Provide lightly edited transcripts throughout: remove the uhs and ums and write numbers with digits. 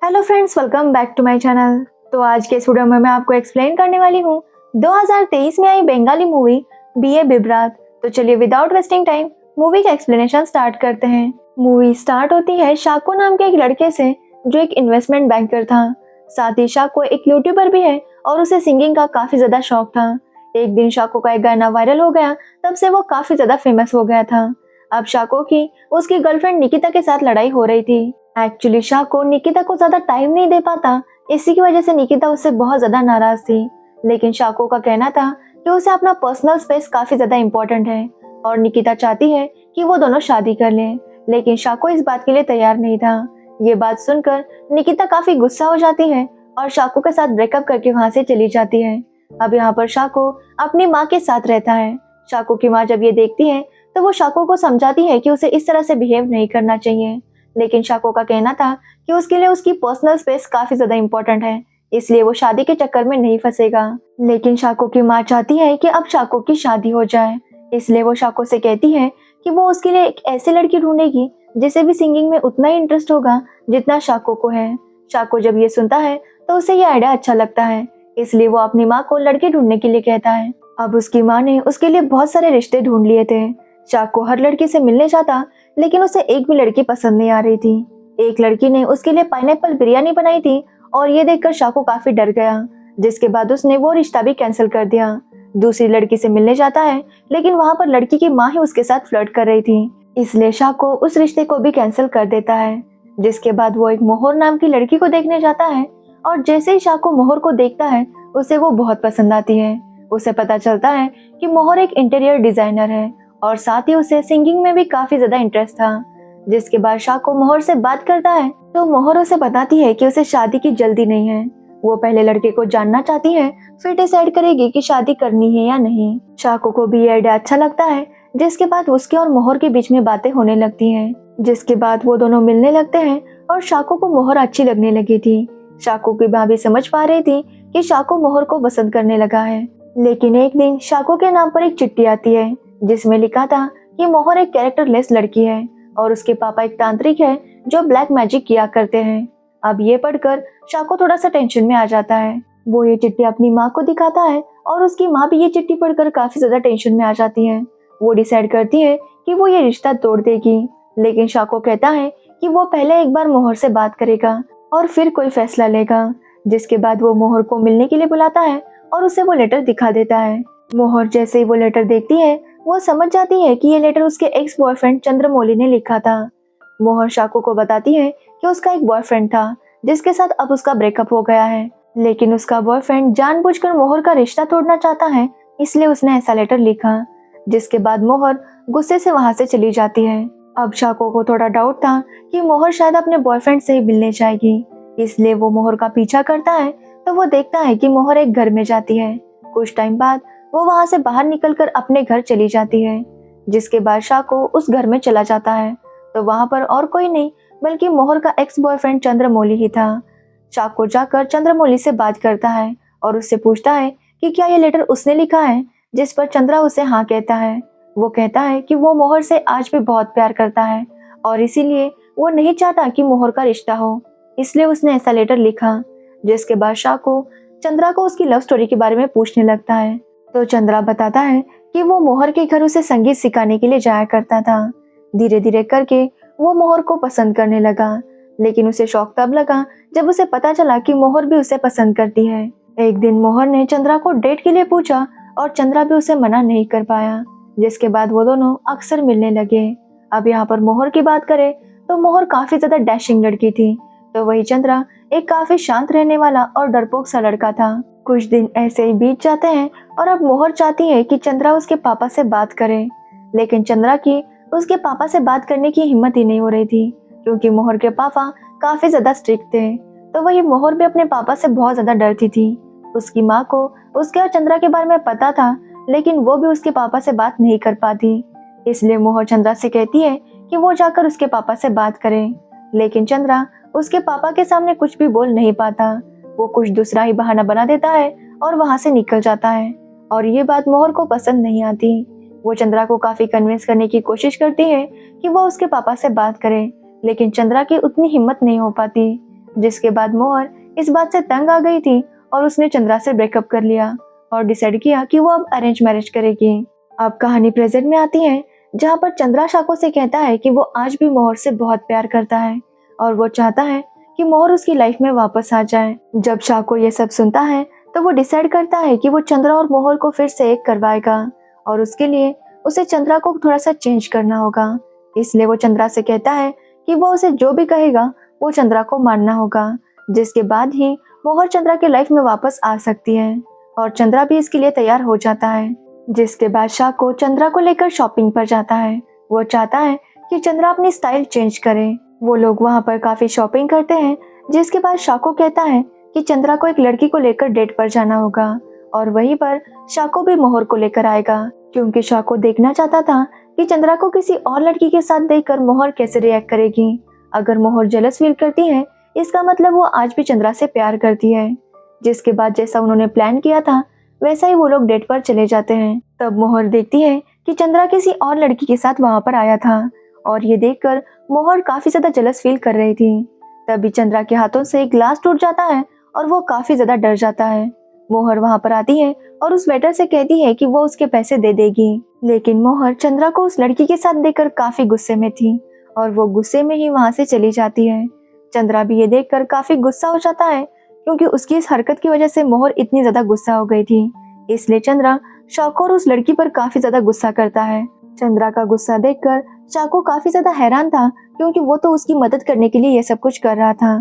Hello friends, welcome back to my channel. तो आज के इस वीडियो में मैं आपको एक्सप्लेन करने वाली हूँ 2023 में आई बंगाली मूवी बीए बिबरात। तो चलिए विदाउट वेस्टिंग टाइम मूवी का एक्सप्लेनेशन स्टार्ट करते हैं। मूवी स्टार्ट होती है शाको नाम के एक लड़के से जो एक इन्वेस्टमेंट बैंकर था। साथ ही शाको एक यूट्यूबर भी है और उसे सिंगिंग का काफी ज्यादा शौक था। एक दिन शाको का एक गाना वायरल हो गया, तब से वो काफी ज्यादा फेमस हो गया था। अब शाको की उसकी गर्लफ्रेंड निकिता के साथ लड़ाई हो रही थी। एक्चुअली शाको निकिता को ज्यादा टाइम नहीं दे पाता, इसी की वजह से निकिता उससे बहुत ज्यादा नाराज थी। लेकिन शाको का कहना था कि उसे अपना पर्सनल स्पेस काफी ज्यादा इम्पोर्टेंट है और निकिता चाहती है कि वो दोनों शादी कर लें। लेकिन शाको इस बात के लिए तैयार नहीं था। ये बात सुनकर निकिता काफी गुस्सा हो जाती है और शाको के साथ ब्रेकअप करके वहां से चली जाती है। अब यहाँ पर शाको अपनी माँ के साथ रहता है। शाको की माँ जब ये देखती है तो वो शाको को समझाती है कि उसे इस तरह से बिहेव नहीं करना चाहिए। लेकिन शाको का कहना था कि उसके लिए उसकी पर्सनल स्पेस काफी ज्यादा इम्पोर्टेंट है, इसलिए वो शादी के चक्कर में नहीं फंसेगा। लेकिन शाको की माँ चाहती है कि अब शाको की शादी हो जाए, इसलिए वो शाको से कहती है कि वो उसके लिए एक ऐसी लड़की ढूंढेगी जिसे भी सिंगिंग में उतना ही इंटरेस्ट होगा जितना शाको को है। शाको जब ये सुनता है तो उसे ये आइडिया अच्छा लगता है, इसलिए वो अपनी माँ को लड़की ढूंढने के लिए कहता है। अब उसकी माँ ने उसके लिए बहुत सारे रिश्ते ढूंढ लिए थे। शाको हर लड़की से मिलने जाता, लेकिन उसे एक भी लड़की पसंद नहीं आ रही थी। एक लड़की ने उसके लिए पाइनएप्पल बिरयानी बनाई थी और ये देखकर शाको काफी डर गया, जिसके बाद उसने वो रिश्ता भी कैंसिल कर दिया। दूसरी लड़की से मिलने जाता है, लेकिन वहां पर लड़की की माँ ही उसके साथ फ्लर्ट कर रही थी, इसलिए शाको उस रिश्ते को भी कैंसिल कर देता है। जिसके बाद वो एक मोहर नाम की लड़की को देखने जाता है और जैसे ही शाको मोहर को देखता है उसे वो बहुत पसंद आती है। उसे पता चलता है कि मोहर एक इंटीरियर डिजाइनर है और साथ ही उसे सिंगिंग में भी काफी ज्यादा इंटरेस्ट था। जिसके बाद शाको मोहर से बात करता है तो मोहर उसे बताती है कि उसे शादी की जल्दी नहीं है। वो पहले लड़के को जानना चाहती है, फिर डिसाइड करेगी कि शादी करनी है या नहीं। शाको को भी ये आइडिया अच्छा लगता है, जिसके बाद उसके और मोहर के बीच में बातें होने लगती हैं। जिसके बाद वो दोनों मिलने लगते हैं और शाको को मोहर अच्छी लगने लगी थी। शाको की माँ भी समझ पा रही थी कि शाको मोहर को पसंद करने लगा है। लेकिन एक दिन शाको के नाम पर एक चिट्ठी आती है जिसमें लिखा था कि मोहर एक कैरेक्टरलेस लड़की है और उसके पापा एक तांत्रिक है जो ब्लैक मैजिक किया करते हैं। अब ये पढ़कर शाको थोड़ा सा टेंशन में आ जाता है। वो ये चिट्ठी अपनी माँ को दिखाता है और उसकी माँ भी ये चिट्ठी पढ़कर काफी ज्यादा टेंशन में आ जाती है। वो डिसाइड करती है कि वो ये रिश्ता तोड़ देगी, लेकिन शाको कहता है कि वो पहले एक बार मोहर से बात करेगा और फिर कोई फैसला लेगा। जिसके बाद वो मोहर को मिलने के लिए बुलाता है और उसे वो लेटर दिखा देता है। मोहर जैसे ही वो लेटर देखती है वो समझ जाती है कि ये लेटर उसके एक्स बॉयफ्रेंड चंद्रमौली ने लिखा था। मोहर शाको को बताती है कि उसका एक बॉयफ्रेंड था जिसके साथ अब उसका ब्रेकअप हो गया है, लेकिन उसका बॉयफ्रेंड जानबूझकर मोहर का रिश्ता तोड़ना चाहता है, इसलिए उसने ऐसा लेटर लिखा। जिसके बाद मोहर गुस्से से वहां से चली जाती है। अब शाको को थोड़ा डाउट था कि मोहर शायद अपने बॉयफ्रेंड से ही मिलने जाएगी, इसलिए वो मोहर का पीछा करता है तो वो देखता है कि मोहर एक घर में जाती है। कुछ टाइम बाद वो वहां से बाहर निकलकर अपने घर चली जाती है। जिसके बाद शाको उस घर में चला जाता है तो वहां पर और कोई नहीं बल्कि मोहर का एक्स बॉयफ्रेंड चंद्रमौली ही था। शाको जाकर चंद्रमौली से बात करता है और उससे पूछता है कि क्या ये लेटर उसने लिखा है, जिस पर चंद्रा उसे हाँ कहता है। वो कहता है कि वो मोहर से आज भी बहुत प्यार करता है और इसीलिए वो नहीं चाहता कि मोहर का रिश्ता हो, इसलिए उसने ऐसा लेटर लिखा। जिसके बाद शाको चंद्रा को उसकी लव स्टोरी के बारे में पूछने लगता है तो चंद्रा बताता है कि वो मोहर के घर उसे संगीत सिखाने के लिए जाया करता था। धीरे धीरे करके वो मोहर को पसंद करने लगा, लेकिन उसे शौक तब लगा जब उसे पता चला कि मोहर भी उसे पसंद करती है। एक दिन मोहर ने चंद्रा को डेट के लिए पूछा और चंद्रा भी उसे मना नहीं कर पाया, जिसके बाद वो दोनों अक्सर मिलने लगे। अब यहाँ पर मोहर की बात करें तो मोहर काफी ज्यादा डैशिंग लड़की थी, तो वही चंद्रा एक काफी शांत रहने वाला और डरपोक सा लड़का था। कुछ दिन ऐसे ही बीत जाते हैं और अब मोहर चाहती है कि चंद्रा उसके पापा से बात करे, लेकिन चंद्रा की उसके पापा से बात करने की हिम्मत ही नहीं हो रही थी, क्योंकि मोहर के पापा काफी ज्यादा स्ट्रिक्ट थे। तो वही मोहर भी अपने पापा से बहुत ज्यादा डरती थी। उसकी माँ को उसके और चंद्रा के बारे में पता था, लेकिन वो भी उसके पापा से बात नहीं कर पाती, इसलिए मोहर चंद्रा से कहती है कि वो जाकर उसके पापा से बात करे। लेकिन चंद्रा उसके पापा के सामने कुछ भी बोल नहीं पाता। वो कुछ दूसरा ही बहाना बना देता है और वहां से निकल जाता है और ये बात मोहर को पसंद नहीं आती। वो चंद्रा को काफी कन्विंस करने की कोशिश करती है कि वो उसके पापा से बात करे, लेकिन चंद्रा की उतनी हिम्मत नहीं हो पाती। जिसके बाद मोहर इस बात से तंग आ गई थी और उसने चंद्रा से ब्रेकअप कर लिया और डिसाइड किया कि वो अब अरेंज मैरिज करेगी। अब कहानी प्रेजेंट में आती है, जहाँ पर चंद्रा शाको से कहता है कि वो आज भी मोहर से बहुत प्यार करता है और वो चाहता है कि मोहर उसकी लाइफ में वापस आ जाए। जब शाको ये सब सुनता है तो वो डिसाइड करता है कि वो चंद्रा और मोहर को फिर से एक करवाएगा और उसके लिए उसे चंद्रा को थोड़ा सा चेंज करना होगा। इसलिए वो चंद्रा से कहता है कि वो उसे जो भी कहेगा वो चंद्रा को मानना होगा, जिसके बाद ही मोहर चंद्रा के लाइफ में वापस आ सकती है और चंद्रा भी इसके लिए तैयार हो जाता है। जिसके बाद शाको चंद्रा को लेकर शॉपिंग पर जाता है। वो चाहता है कि चंद्रा अपनी स्टाइल चेंज करे। वो लोग वहाँ पर काफी शॉपिंग करते हैं, जिसके बाद शाको कहता है कि चंद्रा को एक लड़की को लेकर डेट पर जाना होगा और वहीं पर शाको भी मोहर को लेकर आएगा, क्योंकि शाको देखना चाहता था कि चंद्रा को किसी और लड़की के साथ देखकर मोहर कैसे रिएक्ट करेगी। अगर मोहर जेलस फील करती है, इसका मतलब वो आज भी चंद्रा से प्यार करती है। जिसके बाद जैसा उन्होंने प्लान किया था वैसा ही वो लोग डेट पर चले जाते हैं। तब मोहर देखती है कि चंद्रा किसी और लड़की के साथ वहां पर आया था और ये देखकर मोहर काफी ज्यादा जेलस फील कर रही थी। तभी चंद्रा के हाथों से एक ग्लास टूट जाता है और वो काफी ज्यादा डर जाता है। मोहर वहां पर आती है और उस वेटर से कहती है कि वो उसके पैसे दे देगी, लेकिन मोहर चंद्रा को उस लड़की के साथ देखकर काफी गुस्से में थी और वो गुस्से में ही वहां से चली जाती है। चंद्रा भी ये देखकर काफी गुस्सा हो जाता है, क्योंकि उसकी इस हरकत की वजह से मोहर इतनी ज्यादा गुस्सा हो गई थी। इसलिए चंद्रा शाको और उस लड़की पर काफी ज्यादा गुस्सा करता है। चंद्रा का गुस्सा देखकर शाको काफी ज्यादा हैरान था, क्योंकि वो तो उसकी मदद करने के लिए ये सब कुछ कर रहा था।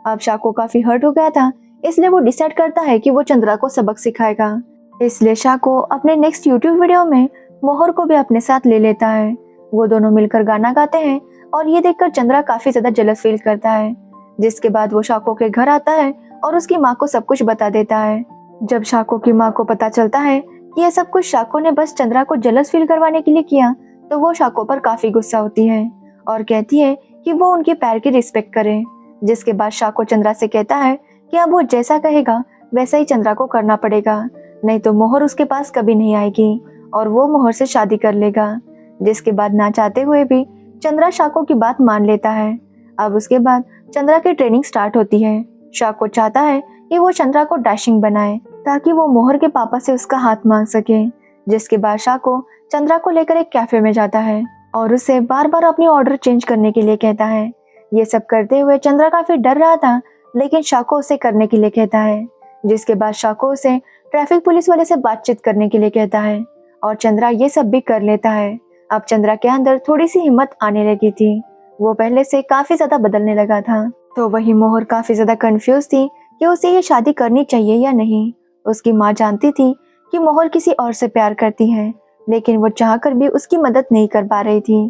अब शाको काफी हर्ट हो गया था, इसलिए वो डिसाइड करता है कि वो चंद्रा को सबक सिखाएगा। इसलिए शाको अपने नेक्स्ट यूट्यूब वीडियो में मोहर को भी अपने साथ ले लेता है। वो दोनों मिलकर गाना गाते हैं और ये देखकर चंद्रा काफी ज्यादा जेलस फील करता है। जिसके बाद वो शाको के घर आता है और उसकी माँ को सब कुछ बता देता है। जब शाको की माँ को पता चलता है कि ये सब कुछ शाको ने बस चंद्रा को जेलस फील करवाने के लिए किया, तो वो शाको पर काफी गुस्सा होती है और कहती है कि वो उनके पैर की रिस्पेक्ट करे। जिसके बाद शाको चंद्रा से कहता है कि अब वो जैसा कहेगा वैसा ही चंद्रा को करना पड़ेगा, नहीं तो मोहर उसके पास कभी नहीं आएगी और वो मोहर से शादी कर लेगा। जिसके बाद ना चाहते हुए भी चंद्रा शाको की बात मान लेता है। अब उसके बाद चंद्रा की ट्रेनिंग स्टार्ट होती है। शाको चाहता है कि वो चंद्रा को डैशिंग बनाए ताकि वो मोहर के पापा से उसका हाथ मांग सके। जिसके बाद शाको चंद्रा को लेकर एक कैफे में जाता है और उसे बार बार अपनी ऑर्डर चेंज करने के लिए कहता है। ये सब करते हुए चंद्रा काफी डर रहा था, लेकिन शाको उसे करने के लिए कहता है। जिसके बाद शाको उसे ट्रैफिक पुलिस वाले से बातचीत करने के लिए कहता है और चंद्रा ये सब भी कर लेता है। अब चंद्रा के अंदर थोड़ी सी हिम्मत आने लगी थी। वो पहले से काफी ज्यादा बदलने लगा था। तो वही मोहर काफी ज्यादा कंफ्यूज थी कि उसे ये शादी करनी चाहिए या नहीं। उसकी माँ जानती थी कि मोहर किसी और से प्यार करती है, लेकिन वो चाहकर भी उसकी मदद नहीं कर पा रही थी।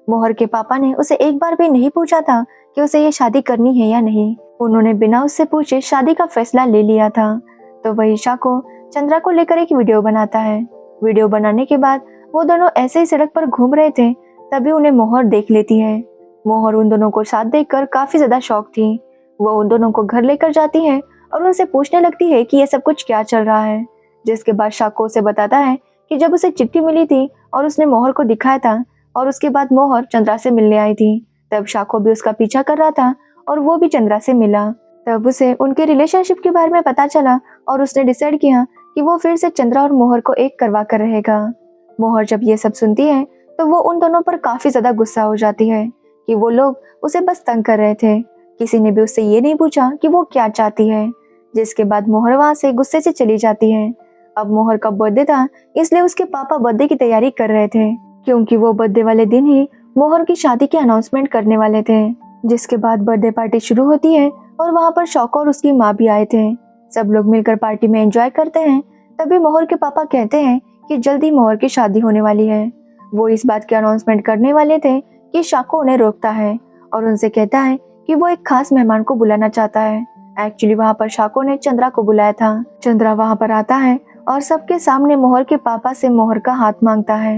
मोहर के पापा ने उसे एक बार भी नहीं पूछा था कि उसे ये शादी करनी है या नहीं। उन्होंने बिना उससे पूछे शादी का फैसला ले लिया था। तो वही शाको चंद्रा को लेकर एक वीडियो बनाता है। वीडियो बनाने के बाद वो दोनों ऐसे ही सड़क पर घूम रहे थे, तभी उन्हें मोहर देख लेती है। मोहर उन दोनों को साथ देखकर काफी ज्यादा शॉक थी। वो उन दोनों को घर लेकर जाती है और उनसे पूछने लगती है कि ये सब कुछ क्या चल रहा है। जिसके बाद शाको उसे बताता है कि जब उसे चिट्ठी मिली थी और उसने मोहर को दिखाया था और उसके बाद मोहर चंद्रा से मिलने आई थी, तब शाको भी उसका पीछा कर रहा था और वो भी चंद्रा से मिला। तब उसे उनके रिलेशनशिप के बारे में पता चला और उसने डिसाइड किया कि वो फिर से चंद्रा और मोहर को एक करवा कर रहेगा। मोहर जब ये सब सुनती है तो वो उन दोनों पर काफी ज्यादा गुस्सा हो जाती है कि वो लोग उसे बस तंग कर रहे थे। किसी ने भी उससे ये नहीं पूछा कि वो क्या चाहती है। जिसके बाद मोहर वहां से गुस्से से चली जाती है। अब मोहर का बर्थडे था, इसलिए उसके पापा बर्थडे की तैयारी कर रहे थे, क्योंकि वो बर्थडे वाले दिन ही मोहर की शादी की अनाउंसमेंट करने वाले थे। जिसके बाद बर्थडे पार्टी शुरू होती है और वहाँ पर शाको और उसकी माँ भी आए थे। सब लोग मिलकर पार्टी में एंजॉय करते हैं। तभी मोहर के पापा कहते हैं कि जल्दी मोहर की शादी होने वाली है। वो इस बात की अनाउंसमेंट करने वाले थे कि शाको उन्हें रोकता है और उनसे कहता है कि वो एक खास मेहमान को बुलाना चाहता है। एक्चुअली वहाँ पर शाको ने चंद्रा को बुलाया था। चंद्रा वहाँ पर आता है और सबके सामने मोहर के पापा से मोहर का हाथ मांगता है।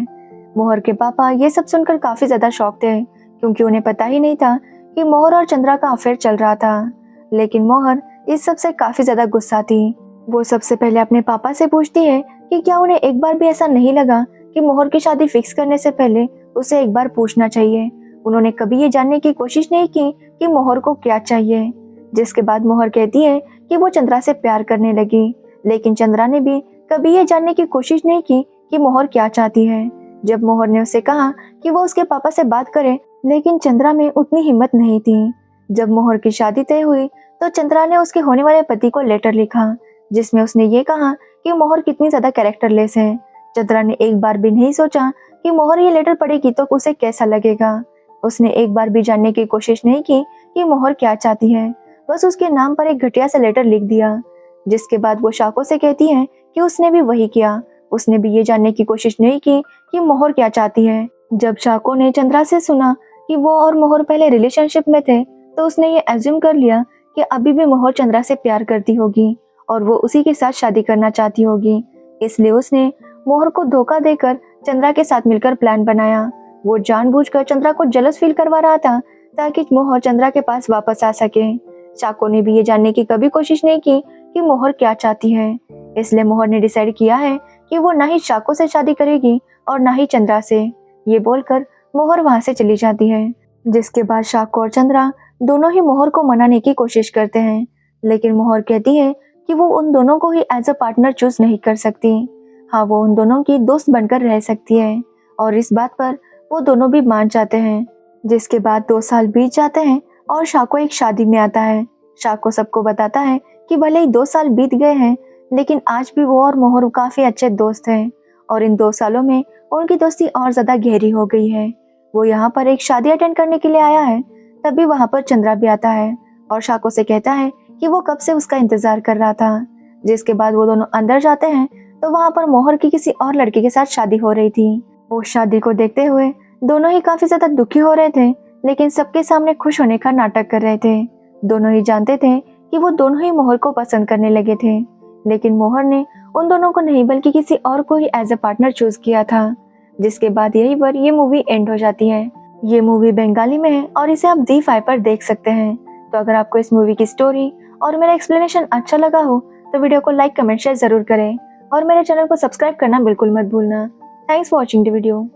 मोहर के पापा ये सब सुनकर काफी ज्यादा शॉक थे, क्योंकि उन्हें पता ही नहीं था कि मोहर और चंद्रा का अफेयर चल रहा था। लेकिन मोहर इस सब से काफी ज्यादा गुस्सा थी। वो सबसे पहले अपने पापा से पूछती है कि क्या उन्हें एक बार भी ऐसा नहीं लगा कि मोहर की शादी फिक्स करने से पहले उसे एक बार पूछना चाहिए। उन्होंने कभी ये जानने की कोशिश नहीं की कि मोहर को क्या चाहिए। जिसके बाद मोहर कहती है कि वो चंद्रा से प्यार करने लगी, लेकिन चंद्रा ने भी कभी ये जानने की कोशिश नहीं की कि मोहर क्या चाहती है। जब मोहर ने उससे कहा कि वो उसके पापा से बात करे, लेकिन चंद्रा में उतनी हिम्मत नहीं थी। जब मोहर की शादी तय हुई तो चंद्रा ने उसके होने वाले पति को लेटर लिखा, जिसमें उसने ये कहा कि मोहर कितनी ज्यादा कैरेक्टरलेस है। चंद्रा ने एक बार भी नहीं सोचा कि मोहर ये लेटर पढ़ेगी तो उसे कैसा लगेगा। उसने एक बार भी जानने की कोशिश नहीं की कि मोहर क्या चाहती है, बस उसके नाम पर एक घटिया सा लेटर लिख दिया। जिसके बाद वो शाको से कहती है कि उसने भी वही किया। उसने भी ये जानने की कोशिश नहीं की कि मोहर क्या चाहती है। जब शाको ने चंद्रा से सुना कि वो और मोहर पहले रिलेशनशिप में थे, तो उसने ये एज्यूम कर लिया कि अभी भी मोहर चंद्रा से प्यार करती होगी और वो उसी के साथ शादी करना चाहती होगी। इसलिए उसने मोहर को धोखा देकर चंद्रा के साथ मिलकर प्लान बनाया। वो जानबूझकर चंद्रा को जेलस फील करवा रहा था ताकि मोहर चंद्रा के पास वापस आ सके। शाको ने भी ये जानने की कभी कोशिश नहीं की कि मोहर क्या चाहती है। इसलिए मोहर ने डिसाइड किया है कि वो ना ही शाको से शादी करेगी और ना ही चंद्रा से। ये बोलकर मोहर वहां से चली जाती है। जिसके बाद शाको और चंद्रा दोनों ही मोहर को मनाने की कोशिश करते हैं, लेकिन मोहर कहती है कि वो उन दोनों को ही एज अ पार्टनर चूज नहीं कर सकती। हाँ, वो उन दोनों की दोस्त बनकर रह सकती है और इस बात पर वो दोनों भी मान जाते हैं। जिसके बाद 2 साल बीत जाते हैं और शाको एक शादी में आता है। शाको सबको बताता है कि भले ही 2 साल बीत गए हैं, लेकिन आज भी वो और मोहर काफी अच्छे दोस्त हैं और इन 2 सालों में उनकी दोस्ती और ज्यादा गहरी हो गई है। वो यहाँ पर एक शादी अटेंड करने के लिए आया है, तभी वहाँ पर चंद्रा भी आता है और शाको से कहता है कि वो कब से उसका इंतजार कर रहा था। जिसके बाद वो दोनों अंदर जाते हैं तो वहाँ पर मोहर की किसी और लड़के के साथ शादी हो रही थी। उस शादी को देखते हुए दोनों ही काफी ज्यादा दुखी हो रहे थे, लेकिन सबके सामने खुश होने का नाटक कर रहे थे। दोनों ही जानते थे कि वो दोनों ही मोहर को पसंद करने लगे थे, लेकिन मोहर ने उन दोनों को नहीं बल्कि किसी और को ही एज ए पार्टनर चूज किया था। जिसके बाद यही पर ये मूवी एंड हो जाती है। ये मूवी बंगाली में है और इसे आप ZEE5 पर देख सकते हैं। तो अगर आपको इस मूवी की स्टोरी और मेरा एक्सप्लेनेशन अच्छा लगा हो तो वीडियो को लाइक, कमेंट, शेयर जरूर करें और मेरे चैनल को सब्सक्राइब करना बिल्कुल मत भूलना। Thanks for watching the video.